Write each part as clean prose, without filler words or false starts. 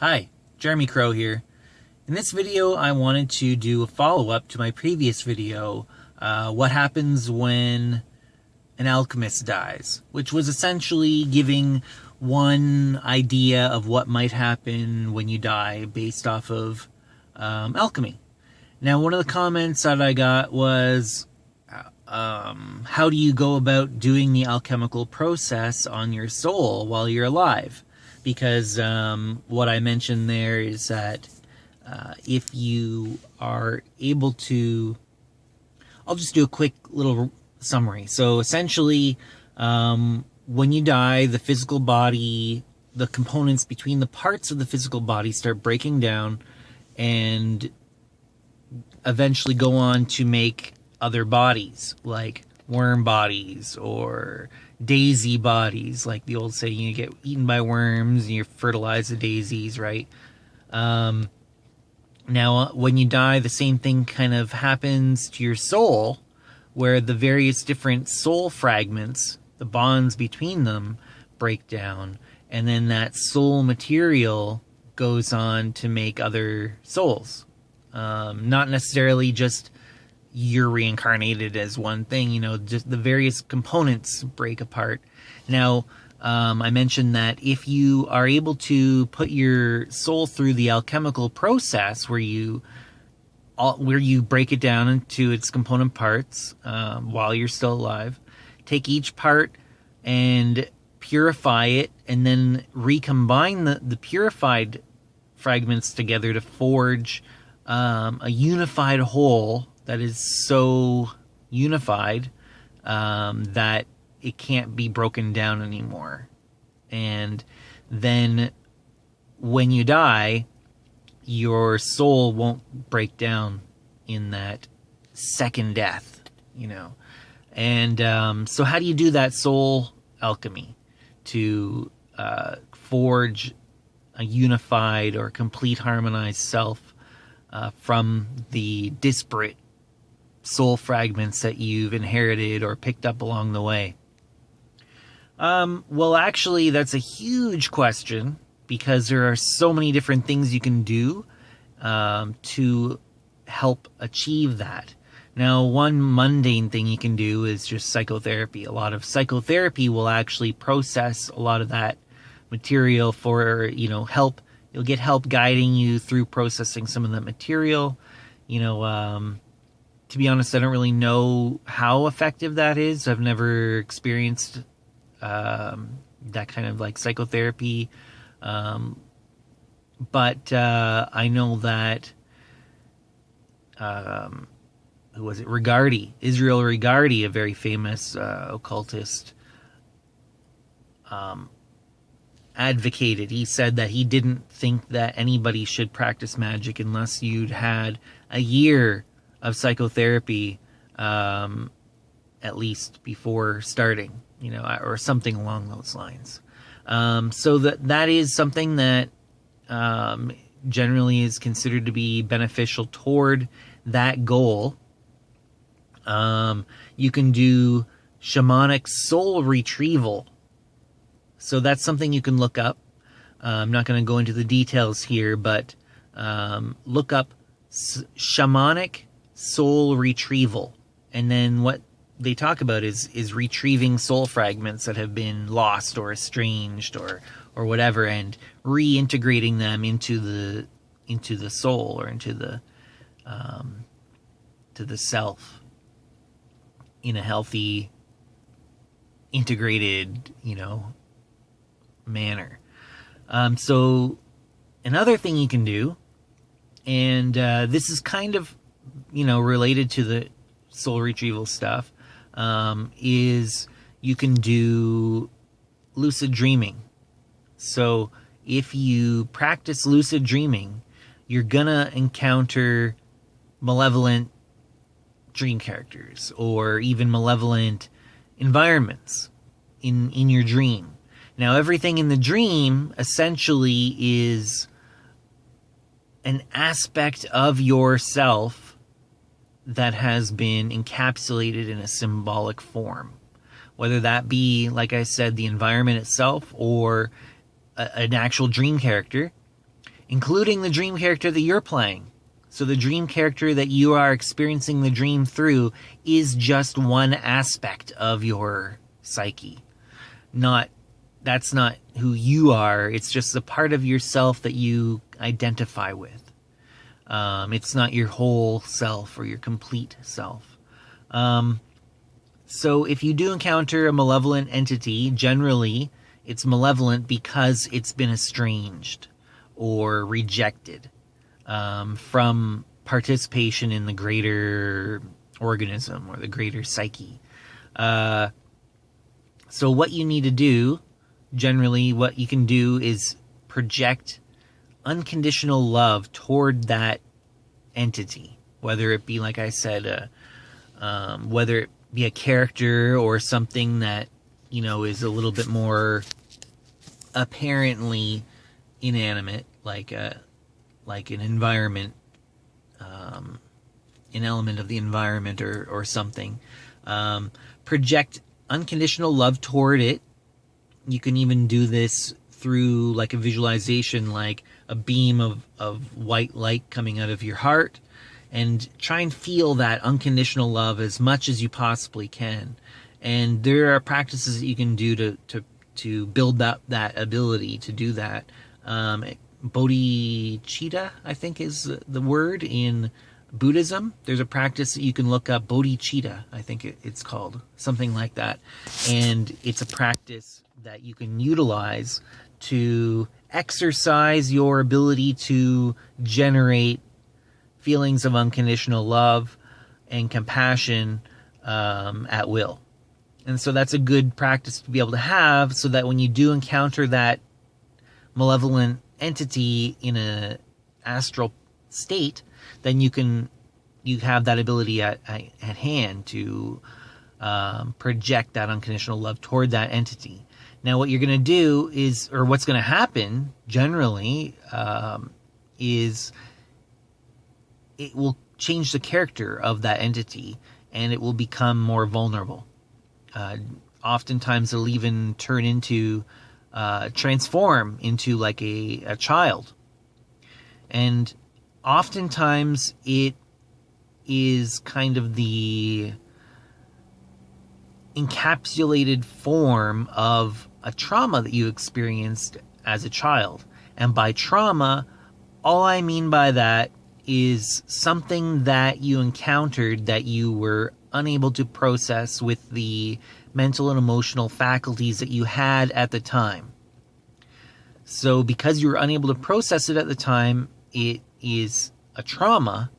Hi, Jeremy Crow here. In this video, I wanted to do a follow-up to my previous video, what happens when an alchemist dies, which was essentially giving one idea of what might happen when you die based off of alchemy. Now, one of the comments that I got was, how do you go about doing the alchemical process on your soul while you're alive? Because what I mentioned there is that if you are able to, I'll just do a quick little summary. So essentially, when you die, the physical body, the components between the parts of the physical body start breaking down and eventually go on to make other bodies, like worm bodies or daisy bodies, like the old saying, you get eaten by worms and you fertilize the daisies, right? Now, when you die, the same thing kind of happens to your soul, where the various different soul fragments, the bonds between them, break down, and then that soul material goes on to make other souls. Not necessarily just you're reincarnated as one thing, just the various components break apart. Now, I mentioned that if you are able to put your soul through the alchemical process where you break it down into its component parts while you're still alive, take each part and purify it, and then recombine the purified fragments together to forge a unified whole that is so unified that it can't be broken down anymore. And then when you die, your soul won't break down in that second death, And so how do you do that soul alchemy to forge a unified or complete harmonized self from the disparate soul fragments that you've inherited or picked up along the way? Well, actually, that's a huge question, because there are so many different things you can do to help achieve that. Now, one mundane thing you can do is just psychotherapy. A lot of psychotherapy will actually process a lot of that material for, help. You'll get help guiding you through processing some of that material. To be honest, I don't really know how effective that is. I've never experienced that kind of like psychotherapy. But I know that, who was it? Israel Regardie, a very famous occultist, advocated. He said that he didn't think that anybody should practice magic unless you'd had a year of psychotherapy, at least before starting, or something along those lines. So that is something that generally is considered to be beneficial toward that goal. You can do shamanic soul retrieval. So that's something you can look up. I'm not going to go into the details here, but look up shamanic soul retrieval. And then what they talk about is retrieving soul fragments that have been lost or estranged or whatever, and reintegrating them into the soul, or into the to the self in a healthy, integrated, manner. So another thing you can do, and this is kind of, related to the soul retrieval stuff, is you can do lucid dreaming. So if you practice lucid dreaming, you're gonna encounter malevolent dream characters or even malevolent environments in your dream. Now, everything in the dream essentially is an aspect of yourself that has been encapsulated in a symbolic form. Whether that be, like I said, the environment itself or an actual dream character. including the dream character that you're playing. So the dream character that you are experiencing the dream through is just one aspect of your psyche. That's not who you are. It's just a part of yourself that you identify with. It's not your whole self or your complete self. So if you do encounter a malevolent entity, generally it's malevolent because it's been estranged or rejected from participation in the greater organism or the greater psyche. So what you need to do, generally what you can do, is project unconditional love toward that entity, whether it be, like I said, whether it be a character or something that, you know, is a little bit more apparently inanimate, like an environment, an element of the environment or something. Project unconditional love toward it. You can even do this through like a visualization, like a beam of white light coming out of your heart, and try and feel that unconditional love as much as you possibly can. And there are practices that you can do to build up that ability to do that. Bodhicitta, I think, is the word in Buddhism. There's a practice that you can look up, bodhicitta, I think it's called, something like that. And it's a practice that you can utilize to exercise your ability to generate feelings of unconditional love and compassion at will. And so that's a good practice to be able to have, so that when you do encounter that malevolent entity in an astral state, then you have that ability at hand to project that unconditional love toward that entity. Now, what you're going to do is, or what's going to happen generally, is it will change the character of that entity, and it will become more vulnerable. Oftentimes, it'll even turn into, transform into like a child. And oftentimes, it is kind of the encapsulated form of a trauma that you experienced as a child. And by trauma, all I mean by that is something that you encountered that you were unable to process with the mental and emotional faculties that you had at the time. So because you were unable to process it at the time, it is a trauma,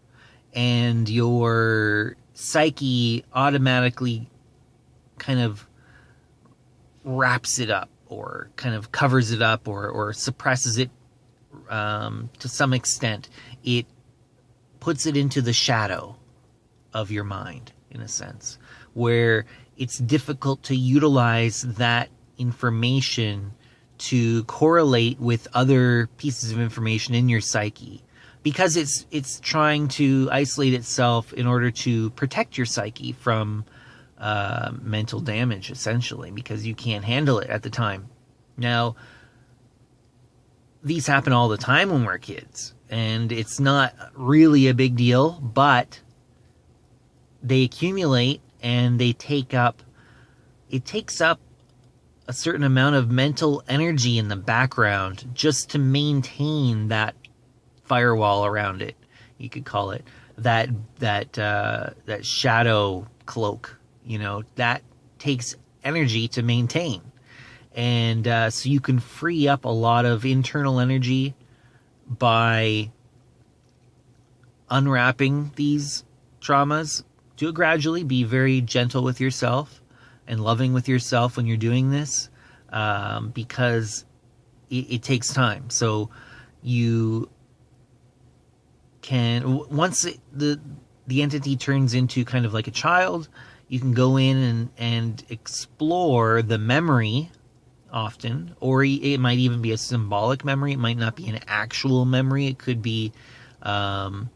and your psyche automatically kind of wraps it up, or kind of covers it up, or suppresses it to some extent. It puts it into the shadow of your mind, in a sense, where it's difficult to utilize that information to correlate with other pieces of information in your psyche, because it's trying to isolate itself in order to protect your psyche from mental damage, essentially, because you can't handle it at the time. Now, these happen all the time when we're kids, and it's not really a big deal, but they accumulate, and it takes up a certain amount of mental energy in the background just to maintain that firewall around it. You could call it that shadow cloak. You know, that takes energy to maintain. And so you can free up a lot of internal energy by unwrapping these traumas. Do it gradually. Be very gentle with yourself and loving with yourself when you're doing this, because it takes time. So you can, once the entity turns into kind of like a child, you can go in and explore the memory often, or it might even be a symbolic memory. It might not be an actual memory. It could be a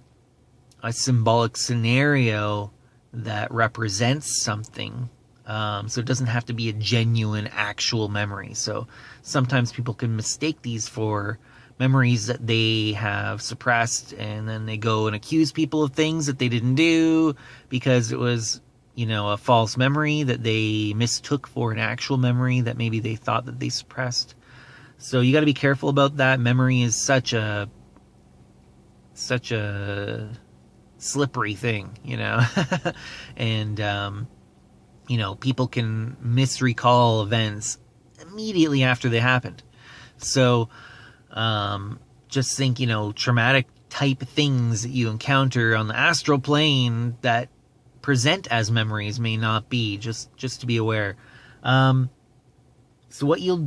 symbolic scenario that represents something. So it doesn't have to be a genuine, actual memory. So sometimes people can mistake these for memories that they have suppressed, and then they go and accuse people of things that they didn't do because it was, a false memory that they mistook for an actual memory that maybe they thought that they suppressed. So you got to be careful about that. Memory is such a slippery thing, and people can misrecall events immediately after they happened. So just think, traumatic type things that you encounter on the astral plane that present as memories may not be, just to be aware. So what you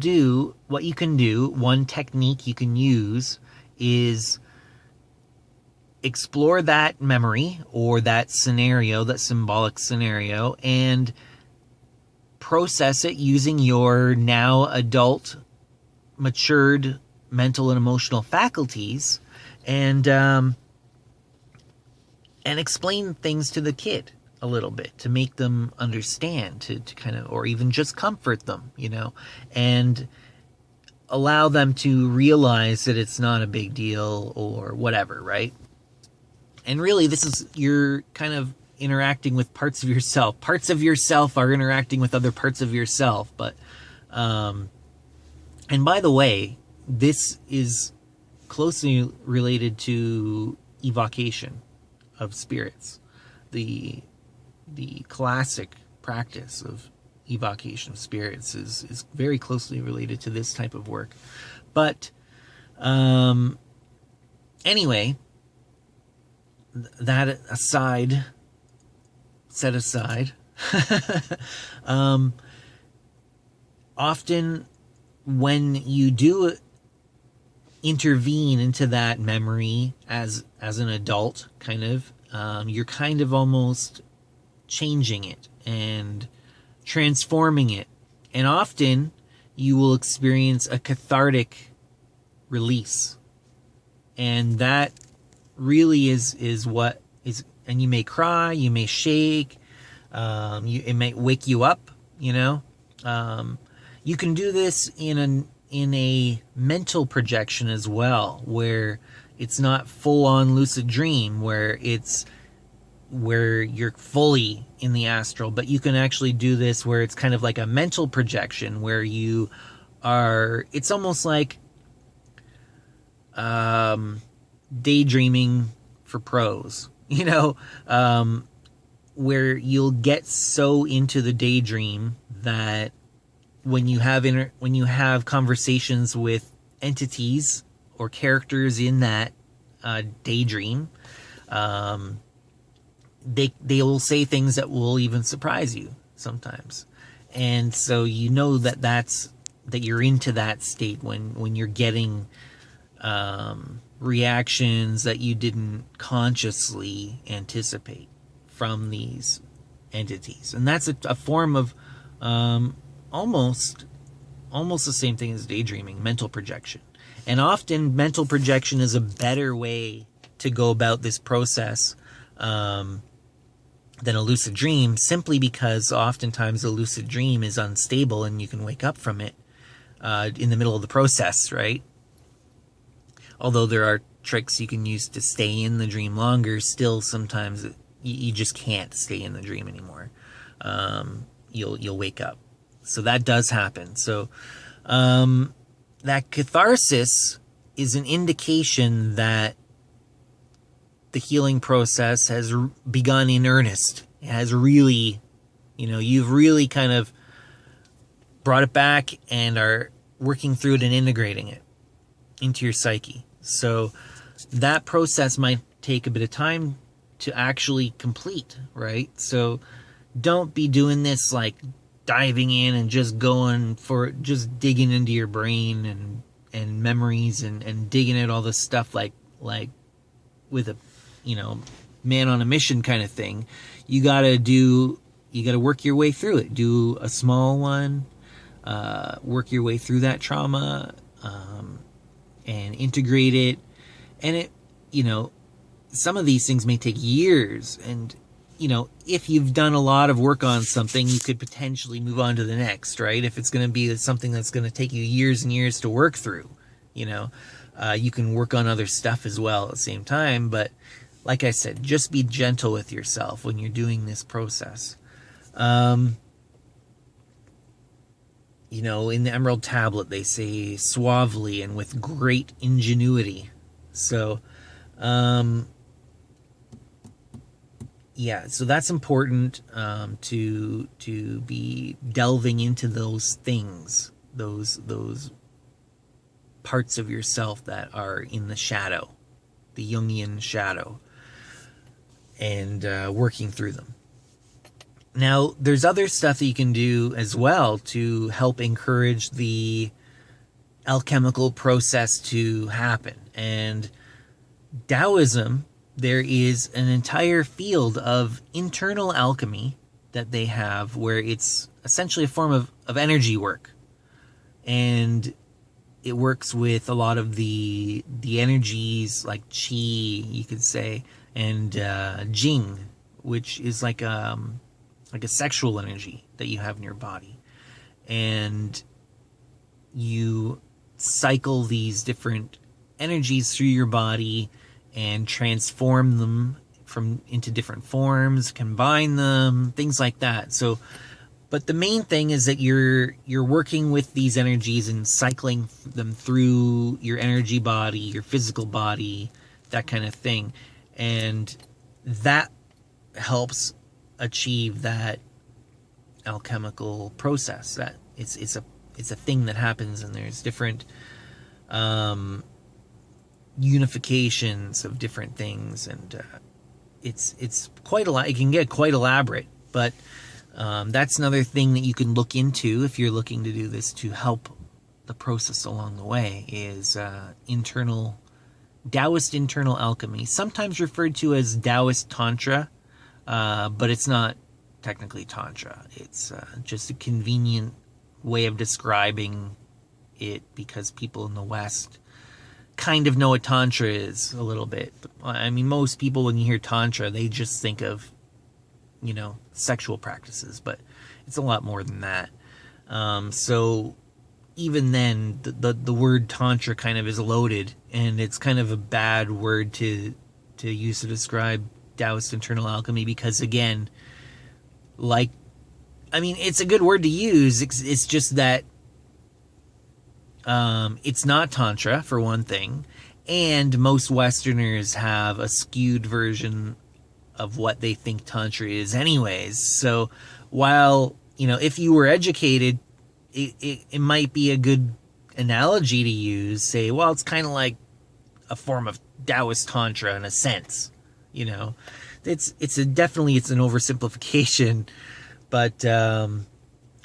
can do, one technique you can use is explore that memory or that scenario, that symbolic scenario, and process it using your now adult, matured mental and emotional faculties, and explain things to the kid a little bit to make them understand, to kind of, or even just comfort them, and allow them to realize that it's not a big deal or whatever, right? And really, this is, you're kind of interacting with parts of yourself. Parts of yourself are interacting with other parts of yourself. But, and by the way, this is closely related to evocation of spirits. The classic practice of evocation of spirits is very closely related to this type of work. But, anyway, that set aside, often when you do intervene into that memory as an adult, kind of, you're kind of almost changing it and transforming it. And often you will experience a cathartic release. And that really is what is, and you may cry, you may shake, it might wake you up, you can do this in a mental projection as well, where it's not full on lucid dream, where you're fully in the astral, but you can actually do this where it's kind of like a mental projection, where you are, it's almost like daydreaming for pros, where you'll get so into the daydream that when you have conversations with entities or characters in that daydream, they will say things that will even surprise you sometimes. And so that you're into that state when you're getting reactions that you didn't consciously anticipate from these entities. And that's a form of almost the same thing as daydreaming, mental projection. And often mental projection is a better way to go about this process than a lucid dream, simply because oftentimes a lucid dream is unstable and you can wake up from it in the middle of the process, right? Although there are tricks you can use to stay in the dream longer, still sometimes you just can't stay in the dream anymore. You'll wake up. So that does happen. So that catharsis is an indication that the healing process has begun in earnest. It has really, you've really kind of brought it back and are working through it and integrating it into your psyche. So that process might take a bit of time to actually complete, right? So don't be doing this like diving in and just digging into your brain and memories and digging at all this stuff like with a man on a mission kind of thing. You gotta work your way through it. Do a small one, work your way through that trauma, and integrate it. And it, some of these things may take years. And, if you've done a lot of work on something, you could potentially move on to the next, right? If it's going to be something that's going to take you years and years to work through, You can work on other stuff as well at the same time, but like I said, just be gentle with yourself when you're doing this process. You know, in the Emerald Tablet, they say suavely and with great ingenuity. So, yeah, so that's important, to be delving into those things, those parts of yourself that are in the shadow, the Jungian shadow, and working through them. Now, there's other stuff that you can do as well to help encourage the alchemical process to happen. And Taoism, there is an entire field of internal alchemy that they have where it's essentially a form of energy work. And it works with a lot of the energies like qi, you could say, and jing, which is like a sexual energy that you have in your body. And you cycle these different energies through your body and transform them into different forms, combine them, things like that. So, but the main thing is that you're working with these energies and cycling them through your energy body, your physical body, that kind of thing. And that helps achieve that alchemical process. That it's a thing that happens, and there's different unifications of different things, and it's quite a lot. It can get quite elaborate, but that's another thing that you can look into if you're looking to do this to help the process along the way, is Taoist internal alchemy, sometimes referred to as Taoist Tantra, but it's not technically Tantra. It's just a convenient way of describing it because people in the West kind of know what Tantra is a little bit. I mean, most people, when you hear Tantra, they just think of, you know, sexual practices, but it's a lot more than that. So even then, the word Tantra kind of is loaded, and it's kind of a bad word to use to describe Taoist internal alchemy, because again, like, I mean, it's a good word to use. It's just that it's not Tantra, for one thing, and most Westerners have a skewed version of what they think Tantra is anyways. So while, you know, if you were educated, it might be a good analogy to use. Say, well, it's kind of like a form of Taoist Tantra in a sense, you know. It's definitely an oversimplification, but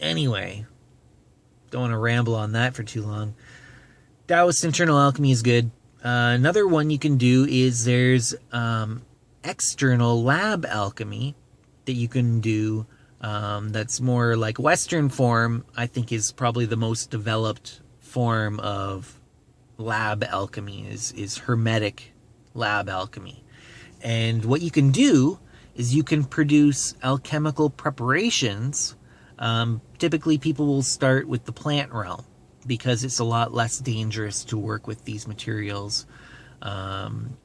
anyway, don't want to ramble on that for too long. Taoist internal alchemy is good. Another one you can do is there's external lab alchemy that you can do. That's more like Western form, I think, is probably the most developed form of lab alchemy, is hermetic lab alchemy. And what you can do is you can produce alchemical preparations. Typically people will start with the plant realm because it's a lot less dangerous to work with these materials. And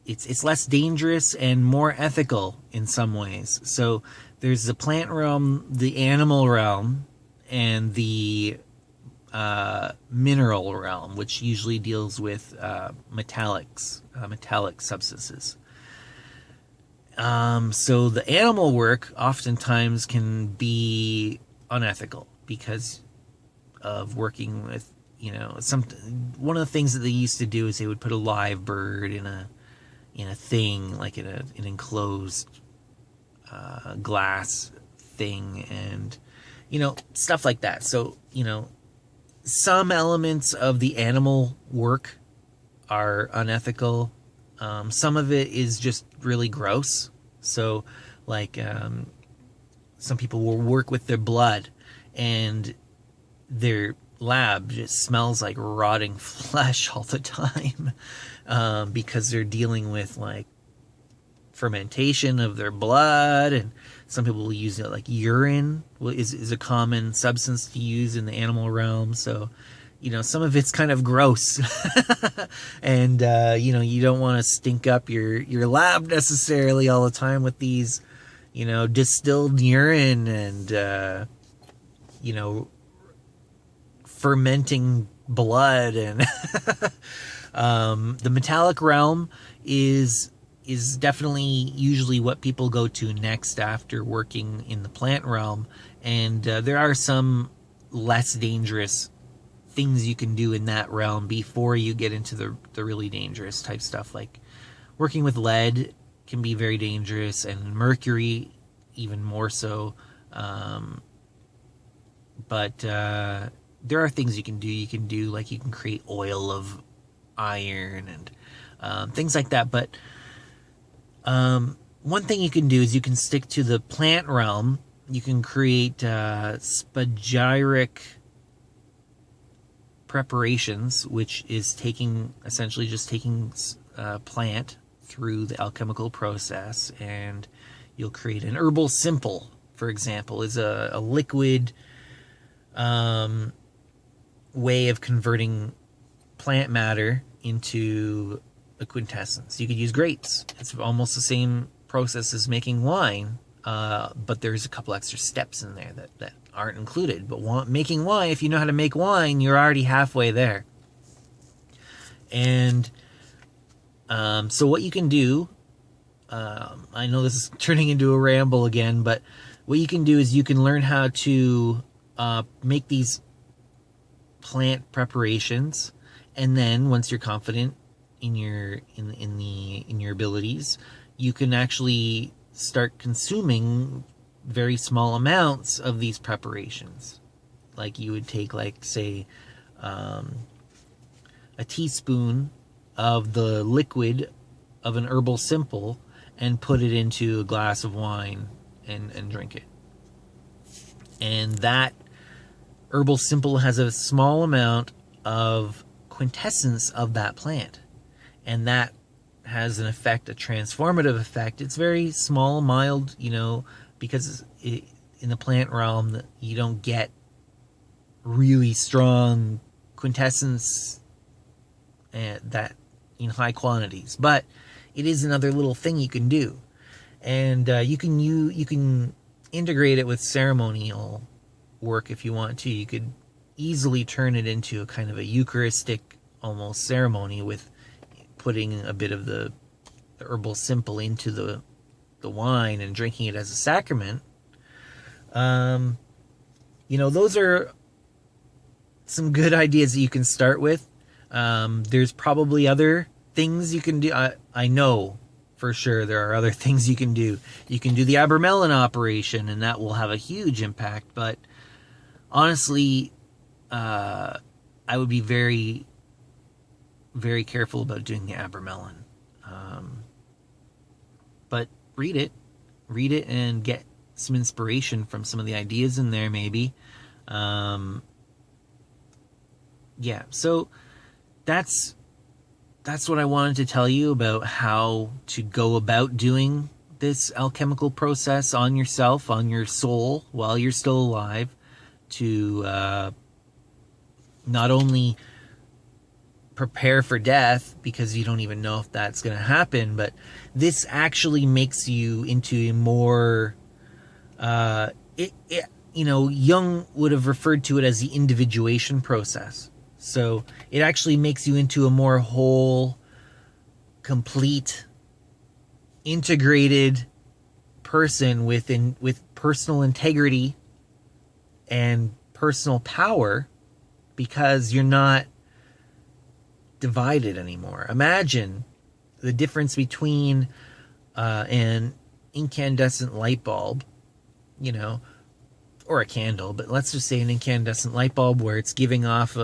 it's less dangerous and more ethical in some ways. So there's the plant realm, the animal realm, and the mineral realm, which usually deals with metallic substances. So the animal work oftentimes can be unethical because of working with, you know, one of the things that they used to do is they would put a live bird in a thing, like in an enclosed glass thing, and, you know, stuff like that. So, you know, some elements of the animal work are unethical. Some of it is just really gross. So, like, some people will work with their blood, and their lab just smells like rotting flesh all the time, because they're dealing with, like, fermentation of their blood. And some people will use it, like urine is a common substance to use in the animal realm. So, some of it's kind of gross. And, you don't want to stink up your lab necessarily all the time with these, distilled urine and, fermenting blood. And the metallic realm is definitely usually what people go to next after working in the plant realm. And there are some less dangerous things you can do in that realm before you get into the really dangerous type stuff. Like working with lead can be very dangerous, and mercury even more so. But there are things you can do. You can create oil of iron and things like that. But one thing you can do is you can stick to the plant realm. You can create spagyric preparations, which is essentially just taking plant through the alchemical process, and you'll create an herbal simple, for example, is a liquid way of converting plant matter into a quintessence. You could use grapes. It's almost the same process as making wine, but there's a couple extra steps in there that aren't included. But making wine, if you know how to make wine, you're already halfway there. And so what you can do, I know this is turning into a ramble again, but what you can do is you can learn how to make these plant preparations, and then once you're confident in your abilities, you can actually start consuming very small amounts of these preparations. Like you would take, say, a teaspoon of the liquid of an herbal simple and put it into a glass of wine and drink it. And that herbal simple has a small amount of quintessence of that plant. And that has an effect, a transformative effect. It's very small, mild, because in the plant realm, you don't get really strong quintessence that in high quantities. But it is another little thing you can do. And you can integrate it with ceremonial work if you want to. You could easily turn it into a kind of a Eucharistic almost ceremony with putting a bit of the herbal simple into the wine and drinking it as a sacrament. Those are some good ideas that you can start with. There's probably other things you can do. I know for sure there are other things you can do. You can do the Abramelin operation, and that will have a huge impact. But honestly, I would be very, very careful about doing the Abramelin. But read it and get some inspiration from some of the ideas in there, maybe. So that's what I wanted to tell you about how to go about doing this alchemical process on yourself, on your soul, while you're still alive, to not only prepare for death, because you don't even know if that's going to happen, but this actually makes you into a more Jung would have referred to it as the individuation process. So it actually makes you into a more whole, complete, integrated person with personal integrity and personal power, because you're not divided anymore. Imagine the difference between an incandescent light bulb, or a candle, but let's just say an incandescent light bulb where it's giving off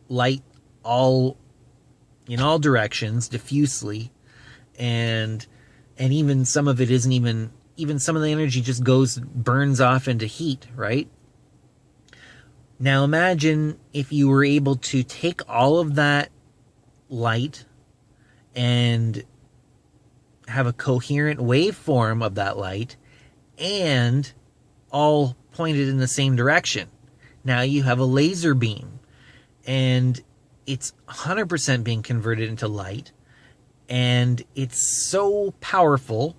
light in all directions, diffusely, and even some of it isn't even some of the energy just burns off into heat, right? Now imagine if you were able to take all of that light and have a coherent waveform of that light and all pointed in the same direction. Now you have a laser beam. and it's 100% being converted into light, and it's so powerful,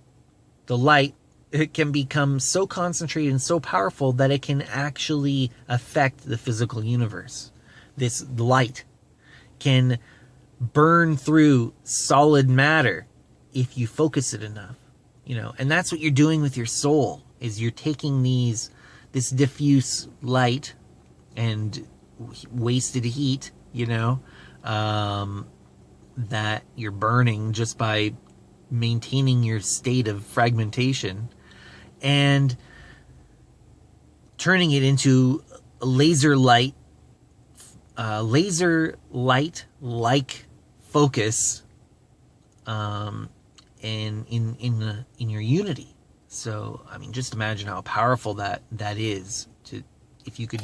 the light, it can become so concentrated and so powerful that it can actually affect the physical universe. This light can burn through solid matter if you focus it enough, you know. And that's what you're doing with your soul, is you're taking this diffuse light and wasted heat, you know, that you're burning just by maintaining your state of fragmentation, and turning it into a laser light like focus, in your unity. So I mean, just imagine how powerful that is, to if you could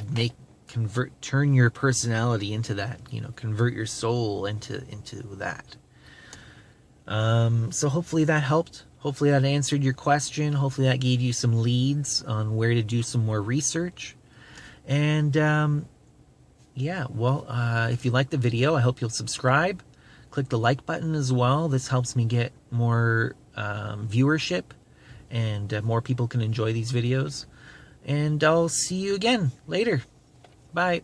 turn your personality into that, you know, convert your soul into that. So hopefully that helped. Hopefully that answered your question. Hopefully that gave you some leads on where to do some more research. And yeah, well, if you like the video, I hope you'll subscribe. Click the like button as well. This helps me get more viewership, and more people can enjoy these videos. And I'll see you again later. Bye.